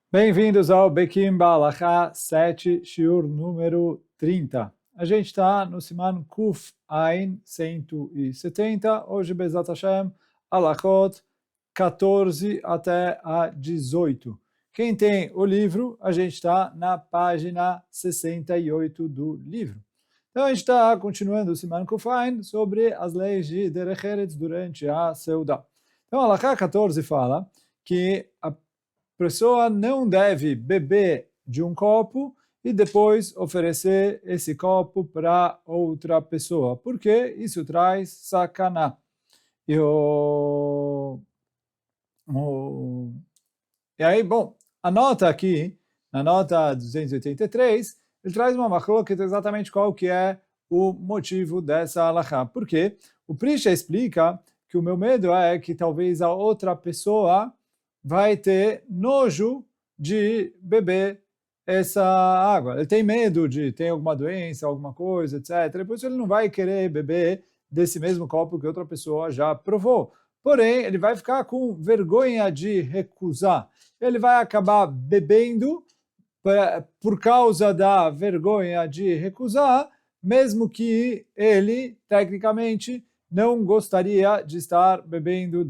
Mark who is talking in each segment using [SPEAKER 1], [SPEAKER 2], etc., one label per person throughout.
[SPEAKER 1] Bem-vindos ao Bekim Balacha 7, Shiur número 30. A gente está no Siman Kuf Ain 170, hoje Bezat Hashem, Alachot 14 até a 18. Quem tem o livro, a gente está na página 68 do livro. Então a gente está continuando o Siman Kuf Ain sobre as leis de Derech Eretz durante a Seudá. Então Alachá 14 fala que a pessoa não deve beber de um copo e depois oferecer esse copo para outra pessoa, porque isso traz sakaná. E, e aí, bom, a nota aqui, na nota 283, ele traz uma machloket exatamente qual que é o motivo dessa alahá. Por quê? O Prisha explica que o meu medo é que talvez a outra pessoa vai ter nojo de beber essa água. Ele tem medo de ter alguma doença, alguma coisa, etc. Por isso ele não vai querer beber desse mesmo copo que outra pessoa já provou. Porém, ele vai ficar com vergonha de recusar. Ele vai acabar bebendo por causa da vergonha de recusar, mesmo que ele, tecnicamente, não gostaria de estar bebendo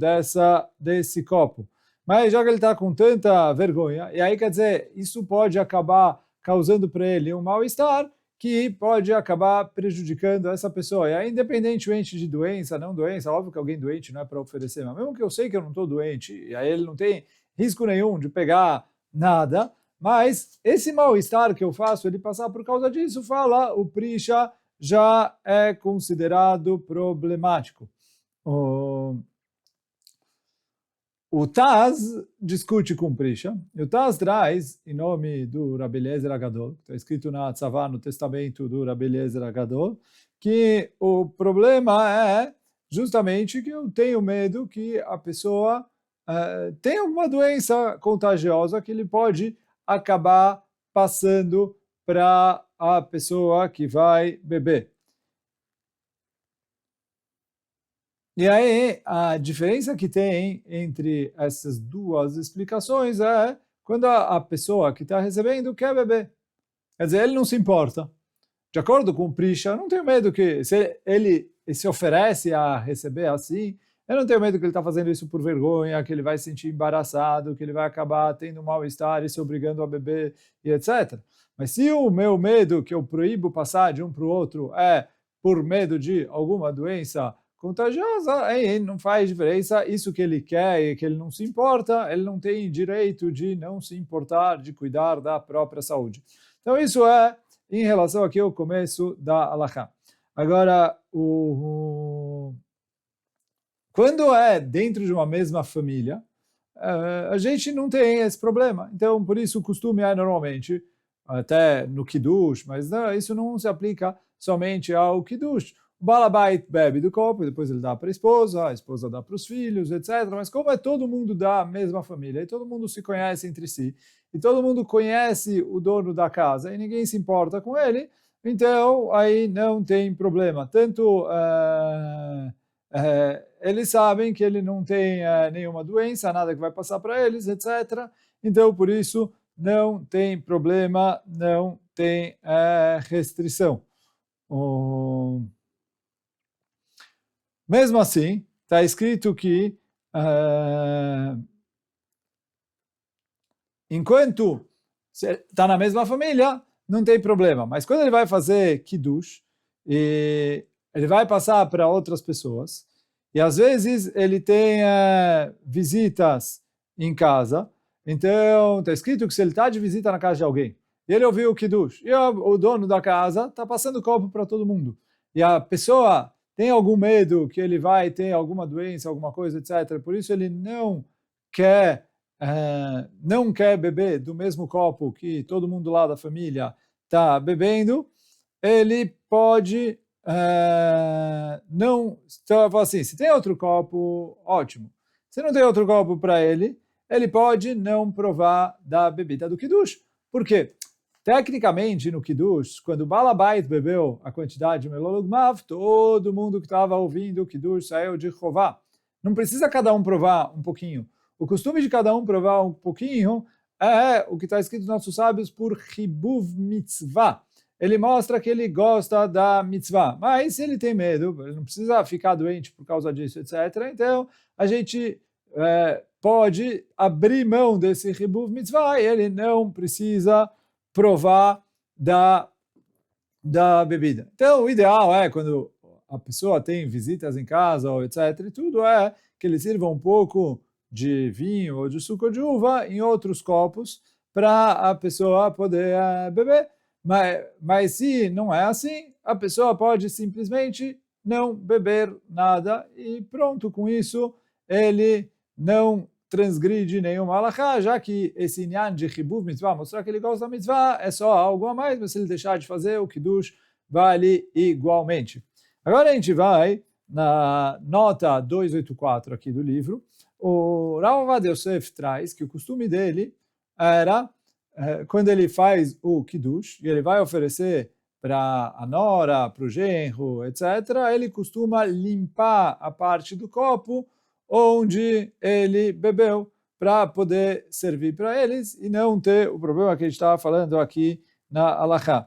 [SPEAKER 1] desse copo. Mas já que ele está com tanta vergonha, e aí quer dizer, isso pode acabar causando para ele um mal-estar que pode acabar prejudicando essa pessoa. E aí, independentemente de doença, não doença, óbvio que alguém doente não é para oferecer, mas mesmo que eu sei que eu não estou doente, e aí ele não tem risco nenhum de pegar nada, mas esse mal-estar que eu faço ele passar por causa disso, fala, o Prisha já é considerado problemático. O Taz discute com Prisha, e o Taz traz, em nome do Rabi Eliezer Agadol, que está escrito na Tzavá, no testamento do Rabi Eliezer Agadol, que o problema é justamente que eu tenho medo que a pessoa tenha alguma doença contagiosa que ele pode acabar passando para a pessoa que vai beber. E aí, a diferença que tem entre essas duas explicações é quando a pessoa que está recebendo quer beber. Quer dizer, ele não se importa. De acordo com o Prisha, eu não tenho medo que, se ele se oferece a receber assim, eu não tenho medo que ele está fazendo isso por vergonha, que ele vai se sentir embaraçado, que ele vai acabar tendo um mal-estar e se obrigando a beber e etc. Mas se o meu medo que eu proíbo passar de um para o outro é por medo de alguma doença contagiosa, aí não faz diferença. Isso que ele quer e que ele não se importa, ele não tem direito de não se importar, de cuidar da própria saúde. Então isso é em relação aqui ao começo da Alahá. Agora, quando é dentro de uma mesma família, a gente não tem esse problema. Então, por isso o costume é normalmente, até no Kiddush, mas não, isso não se aplica somente ao Kiddush. O Balabait bebe do copo, depois ele dá para a esposa dá para os filhos, etc. Mas como é todo mundo da mesma família, e todo mundo se conhece entre si, e todo mundo conhece o dono da casa, e ninguém se importa com ele, então aí não tem problema. Tanto eles sabem que ele não tem nenhuma doença, nada que vai passar para eles, etc. Então, por isso, não tem problema, não tem restrição. Mesmo assim, está escrito que enquanto está na mesma família, não tem problema. Mas quando ele vai fazer kiddush, e ele vai passar para outras pessoas, e às vezes ele tem visitas em casa, então está escrito que se ele está de visita na casa de alguém, e ele ouviu o kiddush, e o dono da casa está passando copo para todo mundo, e a pessoa tem algum medo que ele vai ter alguma doença, alguma coisa, etc. Por isso ele não quer beber do mesmo copo que todo mundo lá da família está bebendo, ele pode não... Então, assim, se tem outro copo, ótimo. Se não tem outro copo para ele, ele pode não provar da bebida do Kiddush. Por quê? Tecnicamente, no Kiddush, quando o Balabait bebeu a quantidade de Melolugmav, todo mundo que estava ouvindo o Kiddush saiu de Chová. Não precisa cada um provar um pouquinho. O costume de cada um provar um pouquinho é o que está escrito nos nossos sábios por Hibuv Mitzvah. Ele mostra que ele gosta da mitzvah, mas se ele tem medo, ele não precisa ficar doente por causa disso, etc. Então, a gente pode abrir mão desse Hibuv Mitzvah e ele não precisa provar da bebida. Então, o ideal é, quando a pessoa tem visitas em casa, ou etc., e tudo, é que ele sirva um pouco de vinho ou de suco de uva em outros copos para a pessoa poder beber. Mas se não é assim, a pessoa pode simplesmente não beber nada e pronto, com isso ele não transgride nenhuma halakha, já que esse inyan de Hibuv Mitzvah, mostrar que ele gosta da mitzvah, é só algo a mais, mas se ele deixar de fazer, o Kiddush vale igualmente. Agora a gente vai na nota 284 aqui do livro. O Rav Ovadia Yosef traz que o costume dele era, quando ele faz o Kiddush, e ele vai oferecer para a nora, para o genro, etc., ele costuma limpar a parte do copo onde ele bebeu, para poder servir para eles e não ter o problema que a gente estava falando aqui na halakha.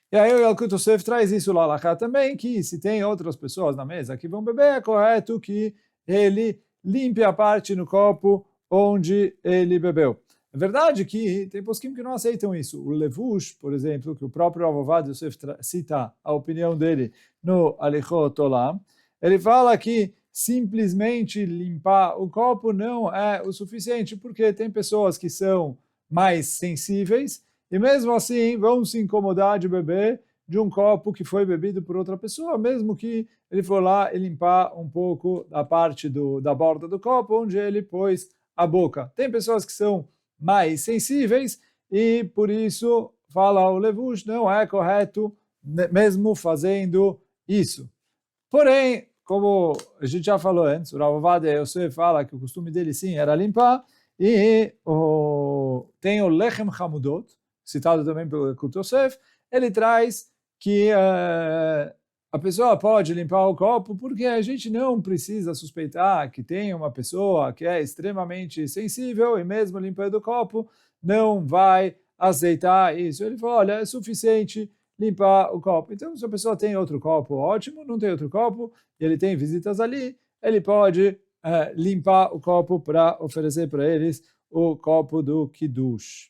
[SPEAKER 1] E aí o Yalkut Yosef traz isso lá halakha também, que se tem outras pessoas na mesa que vão beber, é correto que ele limpe a parte no copo onde ele bebeu. É verdade que tem poskim que não aceitam isso. O Levush, por exemplo, que o próprio Rav Ovadia Yosef cita a opinião dele no Alichot Olam, ele fala que simplesmente limpar o copo não é o suficiente, porque tem pessoas que são mais sensíveis e mesmo assim vão se incomodar de beber de um copo que foi bebido por outra pessoa, mesmo que ele for lá e limpar um pouco da parte da borda do copo onde ele pôs a boca. Tem pessoas que são mais sensíveis e por isso, fala o Levush, não é correto mesmo fazendo isso. Porém, como a gente já falou antes, o Rav Ovadia Yosef fala que o costume dele sim era limpar, e tem o Lechem Hamudot, citado também pelo Yalkut Yosef, ele traz que a pessoa pode limpar o copo porque a gente não precisa suspeitar que tem uma pessoa que é extremamente sensível e mesmo limpando o copo não vai aceitar isso. Ele falou, olha, é suficiente limpar o copo. Então, se a pessoa tem outro copo, ótimo, não tem outro copo, e ele tem visitas ali, ele pode limpar o copo para oferecer para eles o copo do Kiddush.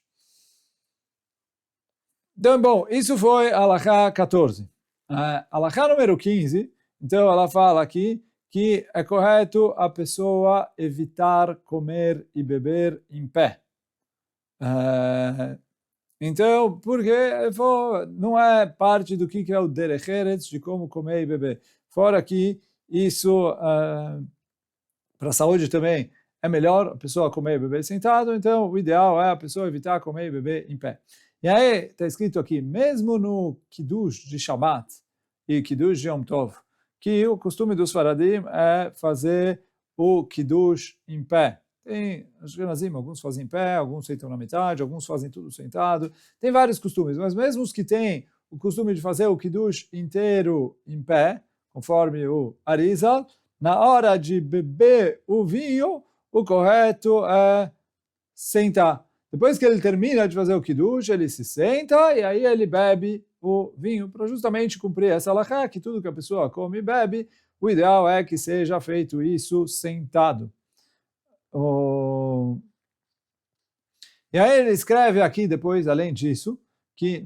[SPEAKER 1] Então, bom, isso foi a halakha 14. A halakha número 15, então ela fala aqui que é correto a pessoa evitar comer e beber em pé. Então, porque não é parte do que é o derech eretz, de como comer e beber. Fora que isso, para a saúde também, é melhor a pessoa comer e beber sentado, então o ideal é a pessoa evitar comer e beber em pé. E aí está escrito aqui, mesmo no Kiddush de Shabbat e Kiddush de Yom Tov, que o costume dos Faradim é fazer o Kiddush em pé. Tem, alguns fazem em pé, alguns sentam na metade, alguns fazem tudo sentado. Tem vários costumes, mas mesmo os que têm o costume de fazer o Kiddush inteiro em pé, conforme o Arizal, na hora de beber o vinho, o correto é sentar. Depois que ele termina de fazer o Kiddush, ele se senta e aí ele bebe o vinho, para justamente cumprir essa halakha, que tudo que a pessoa come e bebe, o ideal é que seja feito isso sentado. E aí ele escreve aqui depois, além disso, que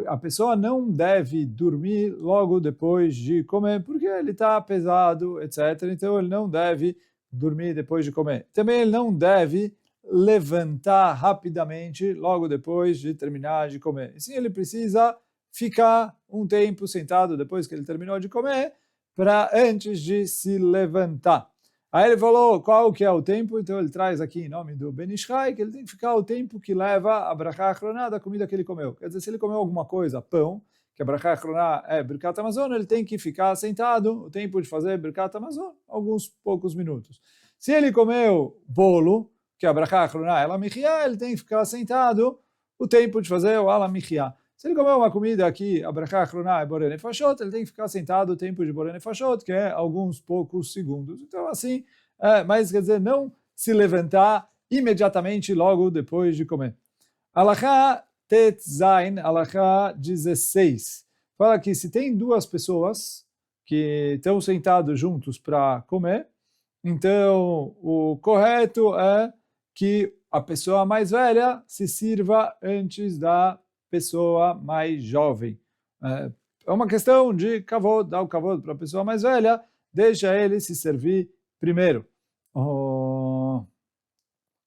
[SPEAKER 1] a pessoa não deve dormir logo depois de comer, porque ele está pesado, etc. Então ele não deve dormir depois de comer. Também ele não deve levantar rapidamente logo depois de terminar de comer. E sim, ele precisa ficar um tempo sentado depois que ele terminou de comer, para antes de se levantar. Aí ele falou qual que é o tempo, então ele traz aqui em nome do Ben Ish Chai, que ele tem que ficar o tempo que leva a brachá achroná da comida que ele comeu. Quer dizer, se ele comeu alguma coisa, pão, que a brachá achroná é Birkat Hamazon, ele tem que ficar sentado o tempo de fazer Birkat Hamazon, alguns poucos minutos. Se ele comeu bolo, que a brachá achroná é Alamichia, ele tem que ficar sentado o tempo de fazer o Alamichia. Se ele comeu uma comida que a brachá achroná é Borei Nefashot, ele tem que ficar sentado o tempo de Borei Nefashot, que é alguns poucos segundos. Então, assim, mas quer dizer, não se levantar imediatamente logo depois de comer. Alachá Tet Zain, Alachá 16. Fala que se tem duas pessoas que estão sentados juntos para comer, então o correto é que a pessoa mais velha se sirva antes da pessoa mais jovem. É uma questão de kavod, dar o kavod para a pessoa mais velha, deixa ele se servir primeiro.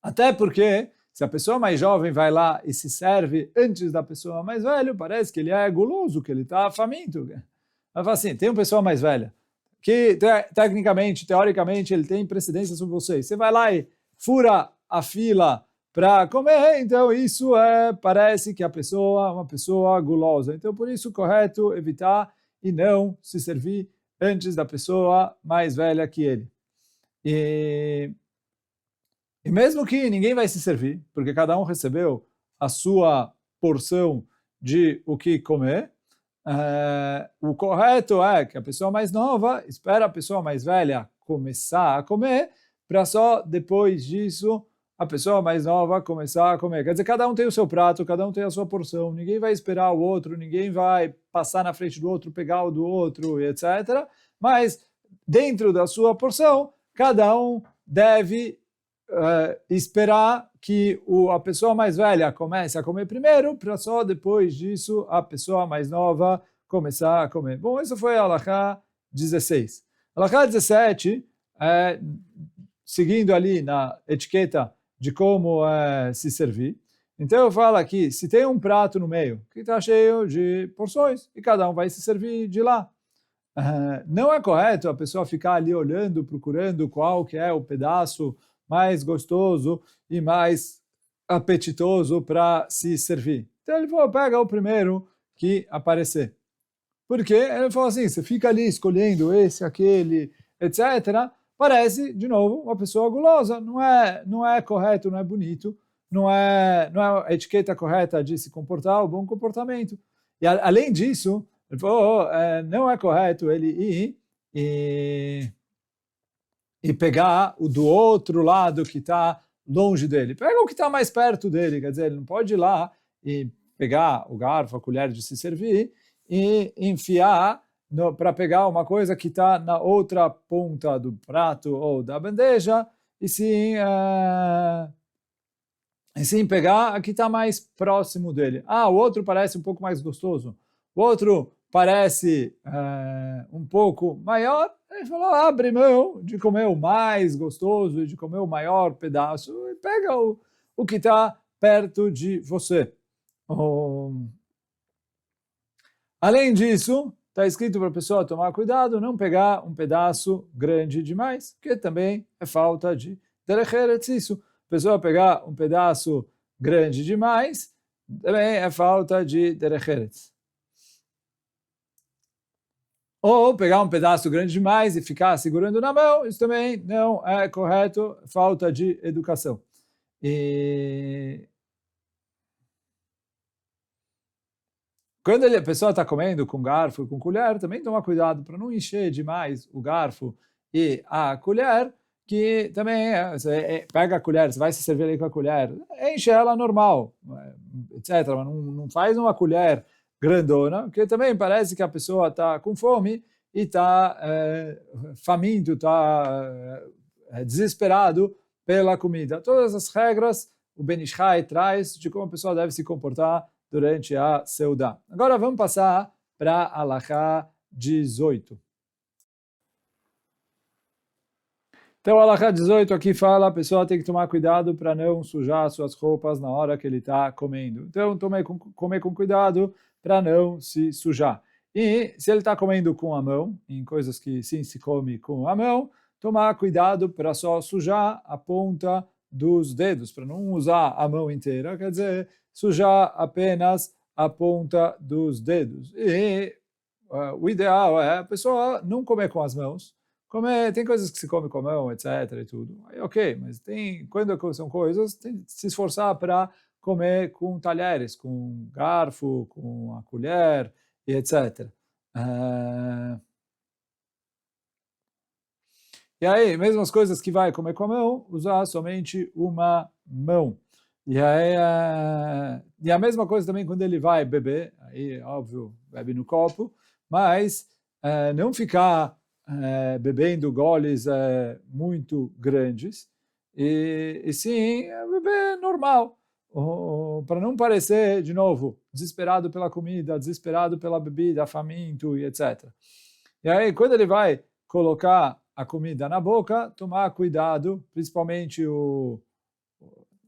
[SPEAKER 1] Até porque, se a pessoa mais jovem vai lá e se serve antes da pessoa mais velha, parece que ele é guloso, que ele está faminto. Vai falar assim, tem uma pessoa mais velha, que tecnicamente, teoricamente, ele tem precedência sobre você. Você vai lá e fura a fila para comer, então isso parece que a pessoa é uma pessoa gulosa. Então, por isso, correto evitar e não se servir antes da pessoa mais velha que ele. E mesmo que ninguém vai se servir, porque cada um recebeu a sua porção de o que comer, o correto é que a pessoa mais nova espera a pessoa mais velha começar a comer, para só depois disso a pessoa mais nova começar a comer. Quer dizer, cada um tem o seu prato, cada um tem a sua porção, ninguém vai esperar o outro, ninguém vai passar na frente do outro, pegar o do outro, etc. Mas dentro da sua porção, cada um deve esperar que a pessoa mais velha comece a comer primeiro, para só depois disso a pessoa mais nova começar a comer. Bom, isso foi a Alachá 16. Alachá 17, seguindo ali na etiqueta de como se servir. Então eu falo aqui, se tem um prato no meio que está cheio de porções, e cada um vai se servir de lá. Não é correto a pessoa ficar ali olhando, procurando qual que é o pedaço mais gostoso e mais apetitoso para se servir. Então ele falou, pega o primeiro que aparecer. Porque ele falou assim, você fica ali escolhendo esse, aquele, etc. Parece, de novo, uma pessoa gulosa. Não é correto, não é bonito, não é a etiqueta correta de se comportar, o bom comportamento. E além disso, ele falou, não é correto ele ir e pegar o do outro lado que está longe dele. Pega o que está mais perto dele, quer dizer, ele não pode ir lá e pegar o garfo, a colher de se servir e enfiar para pegar uma coisa que está na outra ponta do prato ou da bandeja, e sim pegar a que está mais próximo dele. O outro parece um pouco mais gostoso, o outro parece um pouco maior. Ele falou, abre mão de comer o mais gostoso e de comer o maior pedaço e pega o que está perto de você. Além disso, está escrito para a pessoa tomar cuidado, não pegar um pedaço grande demais, que também é falta de derech eretz. Isso, a pessoa pegar um pedaço grande demais, também é falta de derech eretz. Ou pegar um pedaço grande demais e ficar segurando na mão, isso também não é correto, falta de educação. Quando a pessoa está comendo com garfo e com colher, também toma cuidado para não encher demais o garfo e a colher, que também você pega a colher, você vai se servir ali com a colher, enche ela normal, etc. Mas não faz uma colher grandona, porque também parece que a pessoa está com fome e está faminto, está desesperado pela comida. Todas as regras o Ben Ish Chai traz de como a pessoa deve se comportar durante a Seudá. Agora vamos passar para a Alachá 18. Então, a Alachá 18 aqui fala, a pessoa tem que tomar cuidado para não sujar suas roupas na hora que ele está comendo. Então, comer com cuidado para não se sujar. E se ele está comendo com a mão, em coisas que sim se come com a mão, tomar cuidado para só sujar a ponta dos dedos, para não usar a mão inteira, quer dizer, sujar apenas a ponta dos dedos. E o ideal é a pessoa não comer com as mãos. Tem coisas que se come com a mão, etc. e tudo. Aí, ok, mas quando são coisas, tem que se esforçar para comer com talheres, com garfo, com a colher, e etc. E aí, mesmo as coisas que vai comer com a mão, usar somente uma mão. E aí, e a mesma coisa também quando ele vai beber, aí, óbvio, bebe no copo, mas não ficar bebendo goles muito grandes, e sim beber normal, para não parecer, de novo, desesperado pela comida, desesperado pela bebida, faminto e etc. E aí, quando ele vai colocar a comida na boca, tomar cuidado, principalmente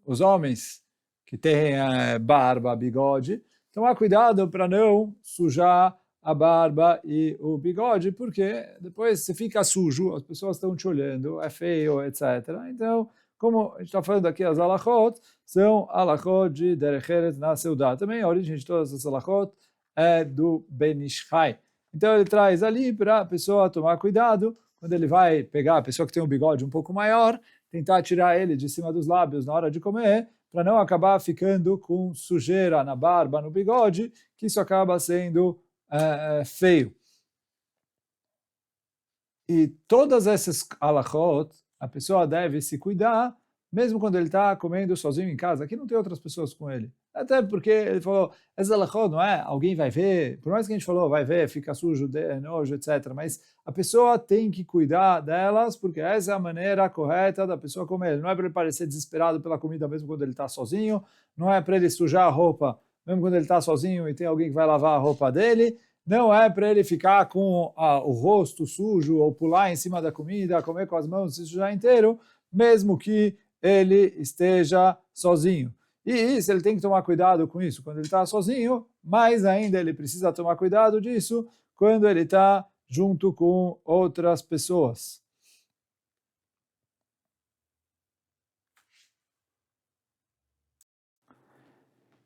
[SPEAKER 1] os homens que têm barba, bigode, tomar cuidado para não sujar a barba e o bigode, porque depois você fica sujo, as pessoas estão te olhando, é feio, etc. Então, como a gente está falando aqui, as alachot são alachot de derech eretz na Seudá. Também a origem de todas as alachot é do Ben Ish Chai. Então ele traz ali para a pessoa tomar cuidado, quando ele vai pegar a pessoa que tem um bigode um pouco maior, tentar tirar ele de cima dos lábios na hora de comer, para não acabar ficando com sujeira na barba, no bigode, que isso acaba sendo feio. E todas essas halachot, a pessoa deve se cuidar, mesmo quando ele está comendo sozinho em casa, aqui não tem outras pessoas com ele. Até porque ele falou, essa halachot não é, alguém vai ver, por mais que a gente falou, vai ver, fica sujo, nojo, etc. Mas a pessoa tem que cuidar delas, porque essa é a maneira correta da pessoa comer. Não é para ele parecer desesperado pela comida, mesmo quando ele está sozinho, não é para ele sujar a roupa, mesmo quando ele está sozinho e tem alguém que vai lavar a roupa dele, não é para ele ficar com o rosto sujo ou pular em cima da comida, comer com as mãos, se sujar inteiro, mesmo que ele esteja sozinho. E isso, ele tem que tomar cuidado com isso quando ele está sozinho, mas ainda ele precisa tomar cuidado disso quando ele está junto com outras pessoas.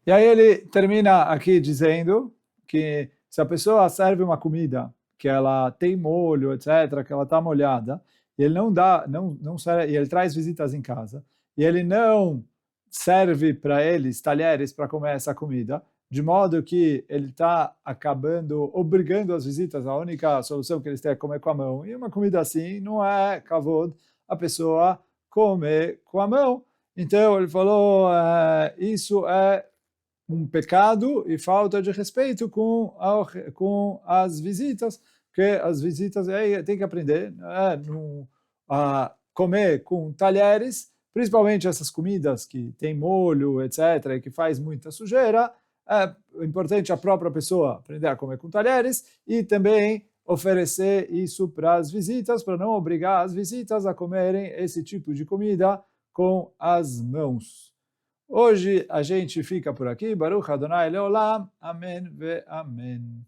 [SPEAKER 1] E aí ele termina aqui dizendo que se a pessoa serve uma comida que ela tem molho, etc., que ela está molhada, e ele não dá, não serve, e ele traz visitas em casa, e ele não serve para eles talheres para comer essa comida, de modo que ele está acabando obrigando as visitas, a única solução que eles têm é comer com a mão, e uma comida assim não é kavod a pessoa comer com a mão. Então ele falou, isso é um pecado e falta de respeito com as visitas, porque as visitas tem que aprender a comer com talheres, principalmente essas comidas que tem molho, etc., e que faz muita sujeira. É importante a própria pessoa aprender a comer com talheres e também oferecer isso para as visitas, para não obrigar as visitas a comerem esse tipo de comida com as mãos. Hoje a gente fica por aqui. Baruch Adonai Leolam. Amém ve amém.